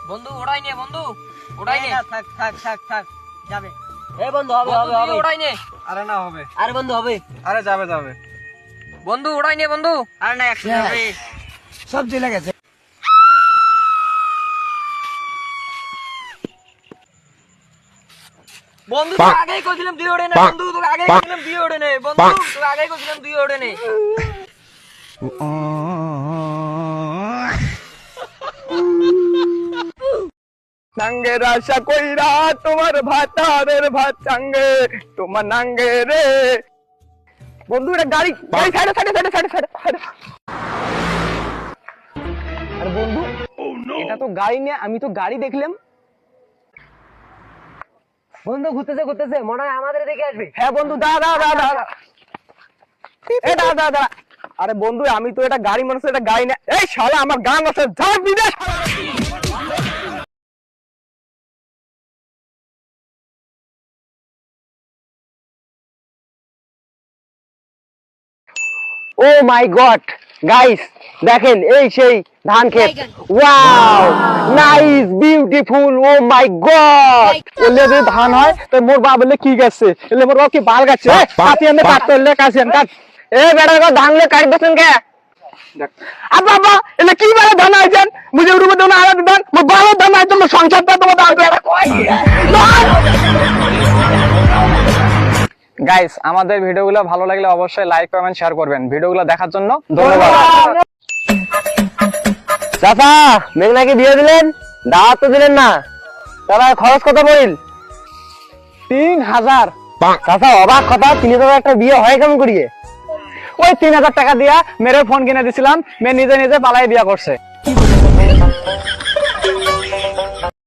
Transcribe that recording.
বন্ধু ওড়াই নে বন্ধু, ওড়াই নে। থাক থাক থাক থাক, যাবে। এই বন্ধু হবে হবে হবে। ওড়াই নে। আরে না হবে। আরে বন্ধু হবে। আরে যাবে যাবে। বন্ধু ওড়াই নে বন্ধু। আরে না একশো যাবে। সব চলে গেছে। বন্ধু তোকে আগেই কইছিলাম তুই ওড়ে নে, বন্ধু তোকে আগেই কইছিলাম তুই ওড়ে নে, বন্ধু তোকে আগেই কইছিলাম তুই ওড়ে নে। নাঙ্গের আশা কইরা তোমার ভাতারের ভাত চাঙ্গে তোমার নাঙ্গে রে। বন্ধু এটা গাড়ি গাড়ি সাইডে সাইডে সাইডে সাইডে সাইডে। আরে বন্ধু এটা তো গাড়ি নিয়ে, আমি তো গাড়ি দেখলাম। বন্ধু ঘুরতেছে ঘুরতেছে, মনে হয় আমাদের দিকে আসবে। হ্যাঁ বন্ধু দাঁড়া দাঁড়া দাঁড়া দাঁড়া, এ দাঁড়া দাঁড়া দাঁড়া। আরে বন্ধু আমি তো এটা গাড়ি মনে হচ্ছে, এটা গাড়ি না। এই শালা আমার গান আছে, যা বিদেশ। ও মাই গড গাইস, দেখেন এই সেই ধান ক্ষেত। ওয়াও নাইস বিউটিফুল, ও মাই গড। এলে যে ধান হয় তো মোর বাপ বলে কি গেছে, এলে মোর বাপ কি বাল গাছে। কাটি এনে কাট করলে কাছেন কাট। এ বেটা কো ধান লে কাট দেছেন কে? আব্বা আব্বা এলে কি বারে ধান আইছেন? মুজে রুমে ধান আলা ধান, মোর বাবা ধান আইতো, মোর সংসারটা তোমার দাও বেটা কই। গাইস আমাদের ভিডিওগুলো ভালো লাগলে অবশ্যই লাইক কমেন্ট শেয়ার করবেন। ভিডিওগুলো দেখার জন্য ধন্যবাদ। চাচা মেঘনাকে বিয়ে দিলেন, দাওয়াত তো দিলেন না, তাহলে খরচ কত পড়িল? 3000। চাচা অবাক কথা, 3000 একটা বিয়ে হয় কেমন করিয়ে? ওই 3000 টাকা দিয়া মেরে ফোন কিনে দিছিলাম, মেয়ে নিজে নিজে পালাই বিয়া করছে।